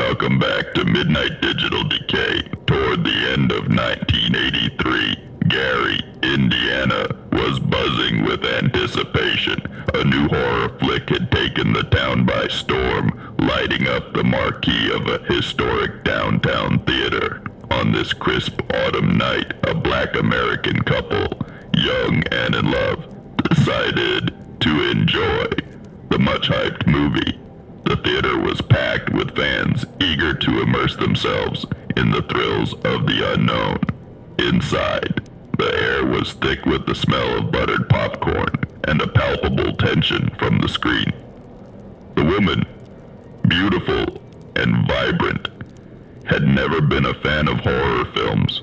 Welcome back to Midnight Digital Decay. Toward the end of 1983, Gary, Indiana, was buzzing with anticipation. A new horror flick had taken the town by storm, lighting up the marquee of a historic downtown theater. On this crisp autumn night, a black American couple, young and in love, decided to enjoy the much-hyped movie. The theater was packed with fans eager to immerse themselves in the thrills of the unknown. Inside, the air was thick with the smell of buttered popcorn and a palpable tension from the screen. The woman, beautiful and vibrant, had never been a fan of horror films,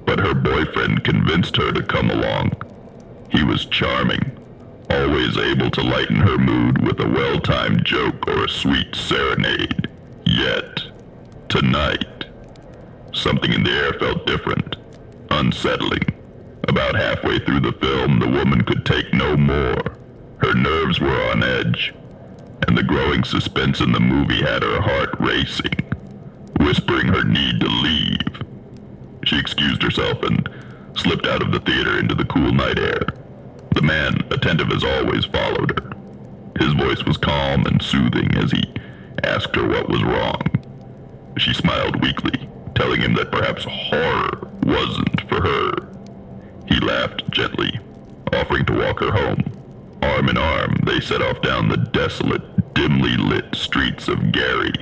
but her boyfriend convinced her to come along. He was charming, always able to lighten her mood with a well-timed joke or a sweet serenade. Yet, tonight, something in the air felt different, unsettling. About halfway through the film, the woman could take no more. Her nerves were on edge, and the growing suspense in the movie had her heart racing, whispering her need to leave. She excused herself and slipped out of the theater into the cool night air. The man, attentive as always, followed her. His voice was calm and soothing as he asked her what was wrong. She smiled weakly, telling him that perhaps horror wasn't for her. He laughed gently, offering to walk her home. Arm in arm, they set off down the desolate, dimly lit streets of Gary.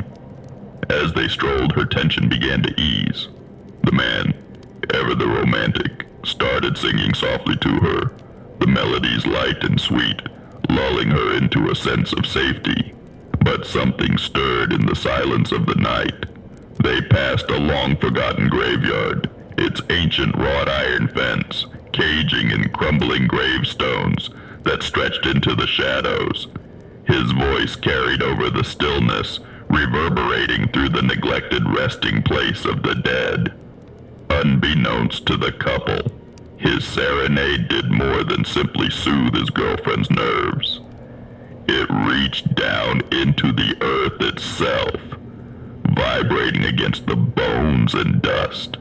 As they strolled, her tension began to ease. The man, ever the romantic, started singing softly to her, the melodies light and sweet, lulling her into a sense of safety. But something stirred in the silence of the night. They passed a long-forgotten graveyard, its ancient wrought iron fence, caging in crumbling gravestones that stretched into the shadows. His voice carried over the stillness, reverberating through the neglected resting place of the dead. Unbeknownst to the couple, his serenade did more than simply soothe his girlfriend's nerves. It reached down into the earth itself, vibrating against the bones and dust.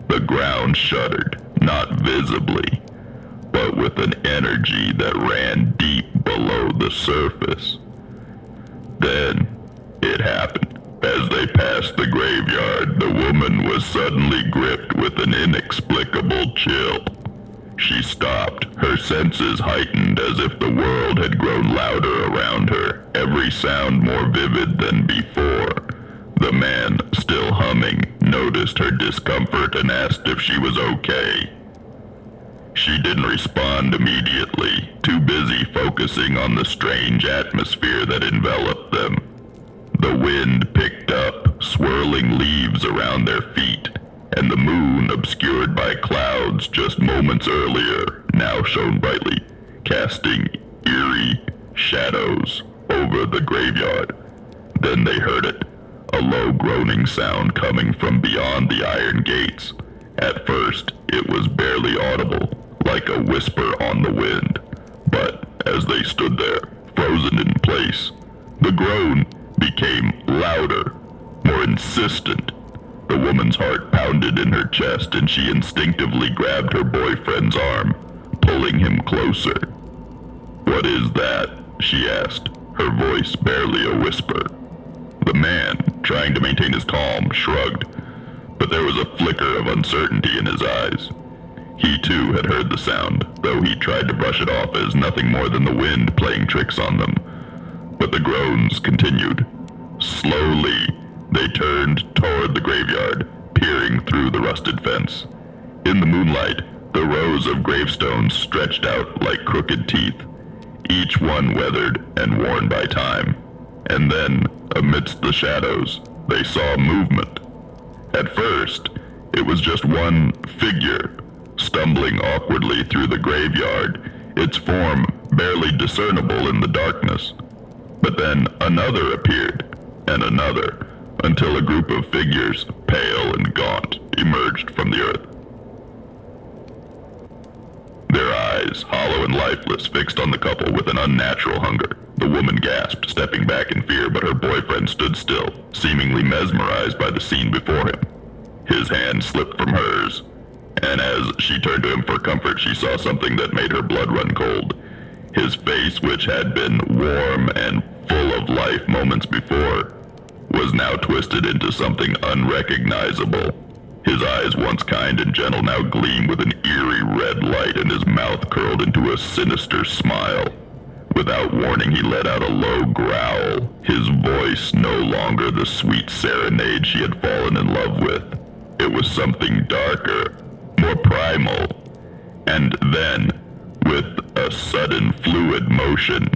The ground shuddered, not visibly, but with an energy that ran deep below the surface. Then it happened. As they passed the graveyard, the woman was suddenly gripped with an inexplicable chill. She stopped, her senses heightened as if the world had grown louder around her, every sound more vivid than before. The man, still humming, noticed her discomfort and asked if she was okay. She didn't respond immediately, too busy focusing on the strange atmosphere that enveloped them. The wind picked up, swirling leaves around their feet, and the moon, obscured by clouds just moments earlier, now shone brightly, casting eerie shadows over the graveyard. Then they heard it, a low groaning sound coming from beyond the iron gates. At first, it was barely audible, like a whisper on the wind. But as they stood there, frozen in place, the groan became louder, more insistent. The woman's heart pounded in her chest, and she instinctively grabbed her boyfriend's arm, pulling him closer. "What is that?" she asked, her voice barely a whisper. The man, trying to maintain his calm, shrugged, but there was a flicker of uncertainty in his eyes. He too had heard the sound, though he tried to brush it off as nothing more than the wind playing tricks on them. But the groans continued. Slowly, they turned toward the graveyard, peering through the rusted fence. In the moonlight, the rows of gravestones stretched out like crooked teeth, each one weathered and worn by time. And then, amidst the shadows, they saw movement. At first, it was just one figure, stumbling awkwardly through the graveyard, its form barely discernible in the darkness. But then another appeared, and another, until a group of figures, pale and gaunt, emerged from the earth. Their eyes, hollow and lifeless, fixed on the couple with an unnatural hunger. The woman gasped, stepping back in fear, but her boyfriend stood still, seemingly mesmerized by the scene before him. His hand slipped from hers, and as she turned to him for comfort, she saw something that made her blood run cold. His face, which had been warm and full of life moments before, was now twisted into something unrecognizable. His eyes, once kind and gentle, now gleamed with an eerie red light, and his mouth curled into a sinister smile. Without warning, he let out a low growl, his voice no longer the sweet serenade she had fallen in love with. It was something darker, more primal. And then, with a sudden fluid motion,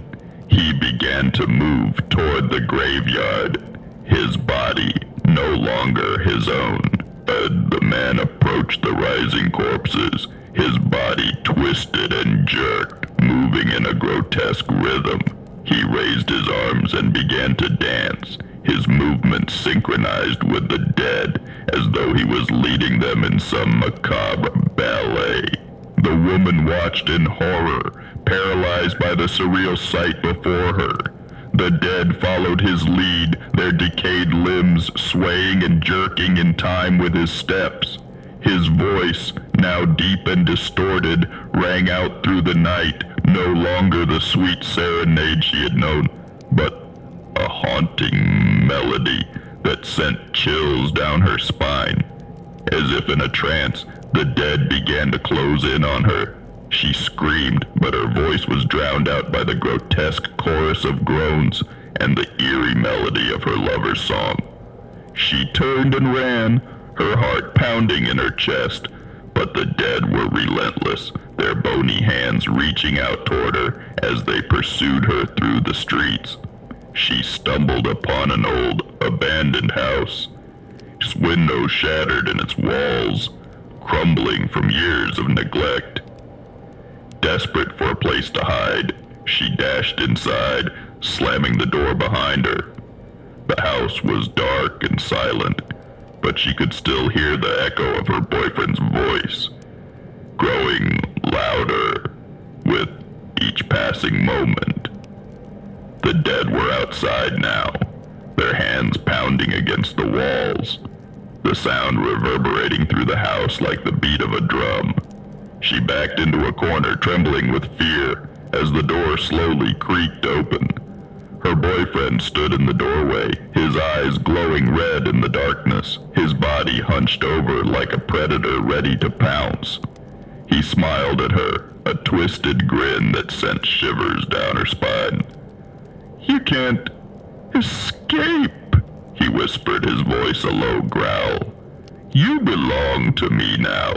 he began to move toward the graveyard, his body no longer his own. The man approached the rising corpses, his body twisted and jerked, moving in a grotesque rhythm. He raised his arms and began to dance, his movements synchronized with the dead, as though he was leading them in some macabre ballet. The woman watched in horror, paralyzed by the surreal sight before her. The dead followed his lead, their decayed limbs swaying and jerking in time with his steps. His voice, now deep and distorted, rang out through the night, no longer the sweet serenade she had known, but a haunting melody that sent chills down her spine. As if in a trance, the dead began to close in on her. She screamed, but her voice was drowned out by the grotesque chorus of groans and the eerie melody of her lover's song. She turned and ran, her heart pounding in her chest, but the dead were relentless, their bony hands reaching out toward her as they pursued her through the streets. She stumbled upon an old, abandoned house, its windows shattered and its walls crumbling from years of neglect. Desperate for a place to hide, she dashed inside, slamming the door behind her. The house was dark and silent, but she could still hear the echo of her boyfriend's voice, growing louder with each passing moment. The dead were outside now, their hands pounding against the walls, the sound reverberating through the house like the beat of a drum. She backed into a corner, trembling with fear, as the door slowly creaked open. Her boyfriend stood in the doorway, his eyes glowing red in the darkness, his body hunched over like a predator ready to pounce. He smiled at her, a twisted grin that sent shivers down her spine. "You can't escape," he whispered, his voice a low growl. "You belong to me now."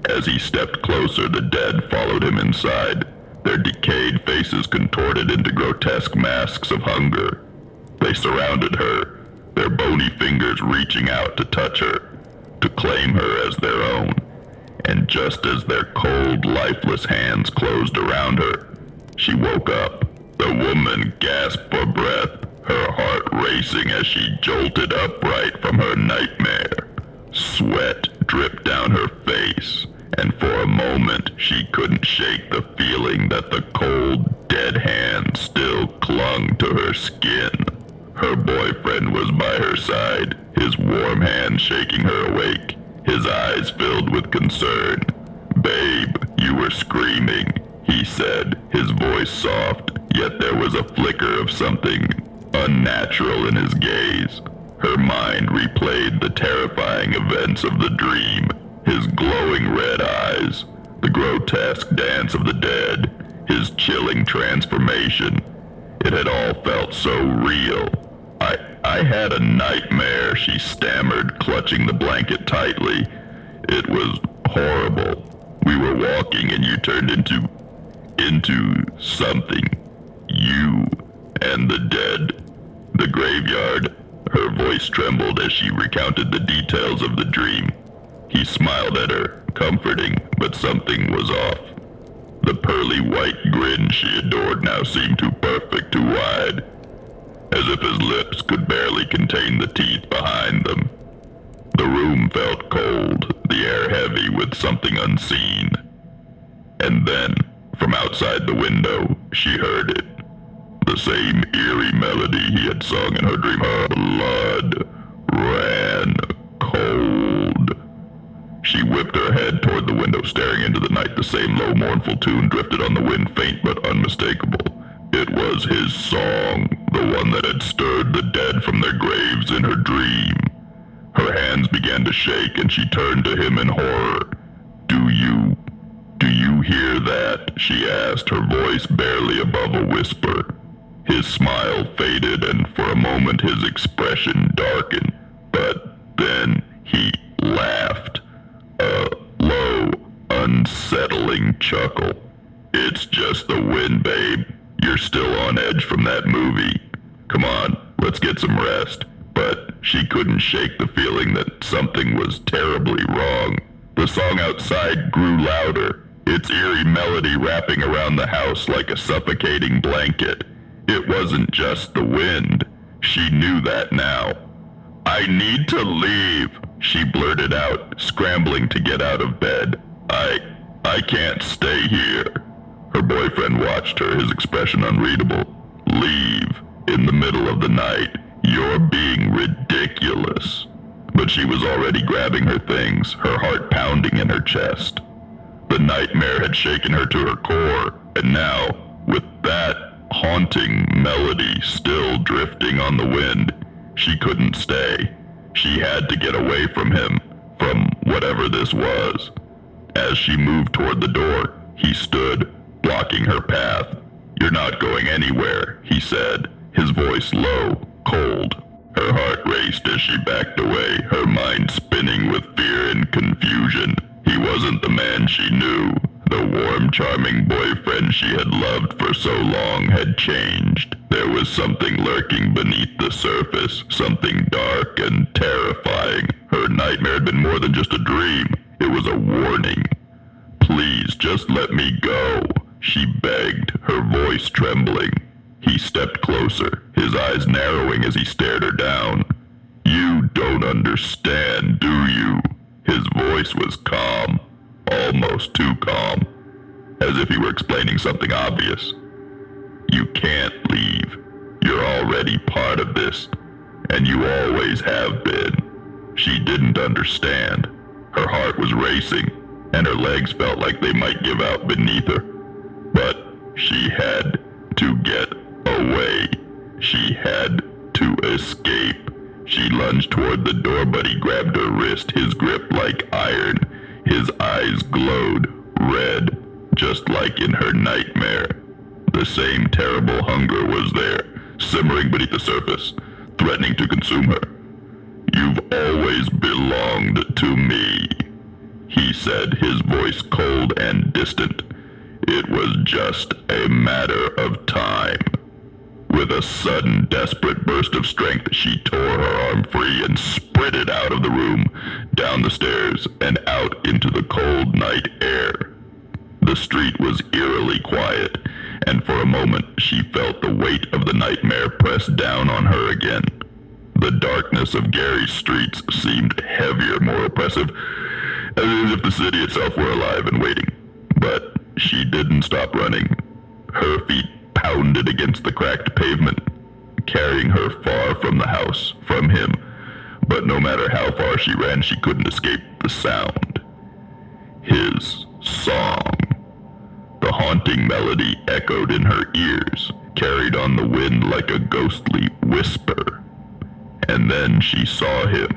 As he stepped closer, the dead followed him inside, their decayed faces contorted into grotesque masks of hunger. They surrounded her, their bony fingers reaching out to touch her, to claim her as their own. And just as their cold, lifeless hands closed around her, she woke up. The woman gasped for breath, her heart racing as she jolted upright from her nightmare. Sweat dripped down her face, and for a moment she couldn't shake the feeling that the cold, dead hand still clung to her skin. Her boyfriend was by her side, his warm hand shaking her awake, his eyes filled with concern. "Babe, you were screaming," he said, his voice soft, yet there was a flicker of something unnatural in his gaze. Her mind replayed the terrifying events of the dream, his glowing red eyes, the grotesque dance of the dead, his chilling transformation. It had all felt so real. I had a nightmare," she stammered, clutching the blanket tightly. "It was horrible. We were walking and you turned into something. You and the dead. The graveyard." Her voice trembled as she recounted the details of the dream. He smiled at her, comforting, but something was off. The pearly white grin she adored now seemed too perfect, too wide, as if his lips could barely contain the teeth behind them. The room felt cold, the air heavy with something unseen. And then, from outside the window, she heard it. The same eerie melody he had sung in her dream. Her blood ran cold. She whipped her head toward the window, staring into the night. The same low, mournful tune drifted on the wind, faint but unmistakable. It was his song, the one that had stirred the dead from their graves in her dream. Her hands began to shake, and she turned to him in horror. Do you hear that?" she asked, her voice barely above a whisper. His smile faded, and for a moment his expression darkened, but then he laughed. A low, unsettling chuckle. "It's just the wind, babe. You're still on edge from that movie. Come on, let's get some rest." But she couldn't shake the feeling that something was terribly wrong. The song outside grew louder, its eerie melody wrapping around the house like a suffocating blanket. It wasn't just the wind. She knew that now. "I need to leave," she blurted out, scrambling to get out of bed. I can't stay here." Her boyfriend watched her, his expression unreadable. "Leave? In the middle of the night? You're being ridiculous." But she was already grabbing her things, her heart pounding in her chest. The nightmare had shaken her to her core, and now, with that haunting melody still drifting on the wind, she couldn't stay. She had to get away from him, from whatever this was. As she moved toward the door, he stood, blocking her path. "You're not going anywhere," he said, his voice low, cold. Her heart raced as she backed away, her mind spinning with fear and confusion. He wasn't the man she knew. The warm, charming boyfriend she had loved for so long had changed. There was something lurking beneath the surface, something dark and terrifying. Her nightmare had been more than just a dream. It was a warning. "Please, just let me go," she begged, her voice trembling. He stepped closer, his eyes narrowing as he stared her down. "You don't understand, do you?" His voice was calm, almost too calm, as if he were explaining something obvious. "You can't leave. You're already part of this, and you always have been." She didn't understand. Her heart was racing, and her legs felt like they might give out beneath her. But she had to get away. She had to escape. She lunged toward the door, but he grabbed her wrist, his grip like iron. His eyes glowed, red, just like in her nightmare. The same terrible hunger was there, simmering beneath the surface, threatening to consume her. "You've always belonged to me," he said, his voice cold and distant. "It was just a matter of time." With a sudden, desperate burst of strength, she tore her arm free and sprinted out of the room, down the stairs, and out into the cold night air. The street was eerily quiet, and for a moment she felt the weight of the nightmare press down on her again. The darkness of Gary's streets seemed heavier, more oppressive, as if the city itself were alive and waiting. But she didn't stop running. Her feet pounded against the cracked pavement, carrying her far from the house, from him. But no matter how far she ran, she couldn't escape the sound. His song. The haunting melody echoed in her ears, carried on the wind like a ghostly whisper. And then she saw him,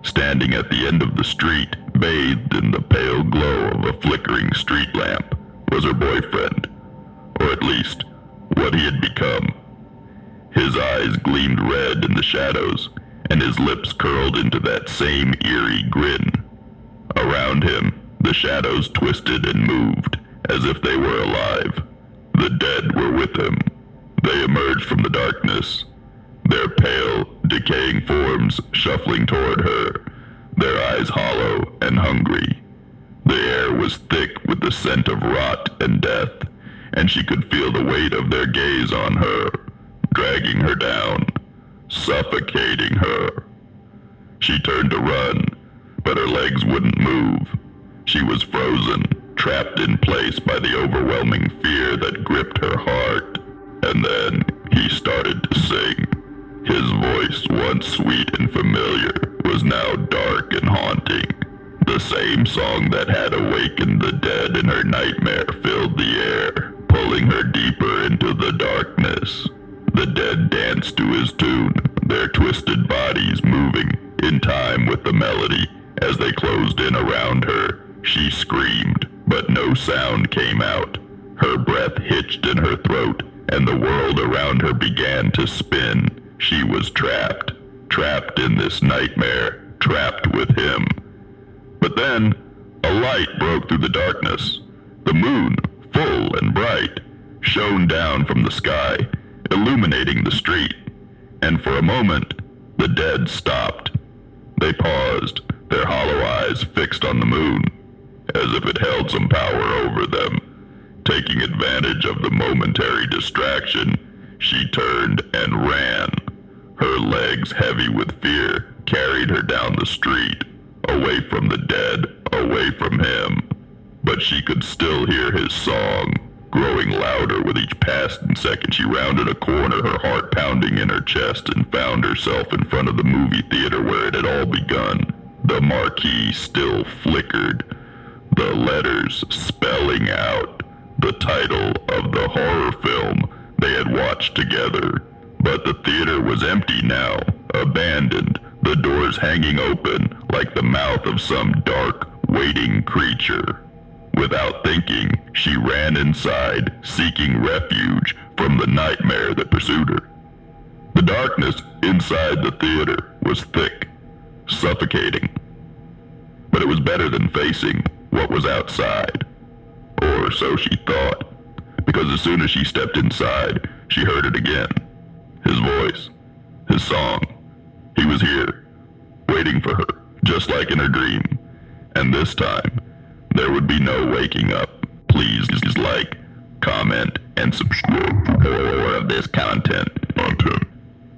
standing at the end of the street, bathed in the pale glow of a flickering street lamp, was her boyfriend, or at least what he had become. His eyes gleamed red in the shadows, and his lips curled into that same eerie grin. Around him, the shadows twisted and moved, as if they were alive. The dead were with him. They emerged from the darkness, their pale, decaying forms shuffling toward her, their eyes hollow and hungry. The air was thick with the scent of rot and death, and she could feel the weight of their gaze on her, dragging her down, suffocating her. She turned to run, but her legs wouldn't move. She was frozen, trapped in place by the overwhelming fear that gripped her heart. And then he started to sing. His voice, once sweet and familiar, was now dark and haunting. The same song that had awakened the dead in her nightmare filled the air, pulling her deeper into the darkness. The dead danced to his tune, their twisted bodies moving in time with the melody. As they closed in around her, she screamed, but no sound came out. Her breath hitched in her throat, and the world around her began to spin. She was trapped in this nightmare, trapped with him. But then, a light broke through the darkness. The moon, full and bright, shone down from the sky, illuminating the street. And for a moment, the dead stopped. They paused, their hollow eyes fixed on the moon, as if it held some power over them. Taking advantage of the momentary distraction, she turned and ran. Her legs, heavy with fear, carried her down the street, away from the dead, away from him. But she could still hear his song, growing louder with each passing second. She rounded a corner, her heart pounding in her chest, and found herself in front of the movie theater where it had all begun. The marquee still flickered, the letters spelling out the title of the horror film they had watched together. But the theater was empty now, abandoned, the doors hanging open like the mouth of some dark, waiting creature. Without thinking, she ran inside, seeking refuge from the nightmare that pursued her. The darkness inside the theater was thick, suffocating. But it was better than facing what was outside. Or so she thought, because as soon as she stepped inside, she heard it again. His voice, his song. He was here, waiting for her, just like in her dream. And this time, there would be no waking up. Please like, comment, and subscribe for more of this content.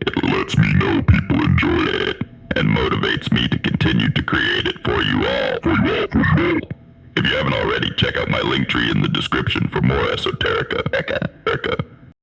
It lets me know people enjoy it, and motivates me to continue to create it for you all. If you haven't already, check out my link tree in the description for more esoterica.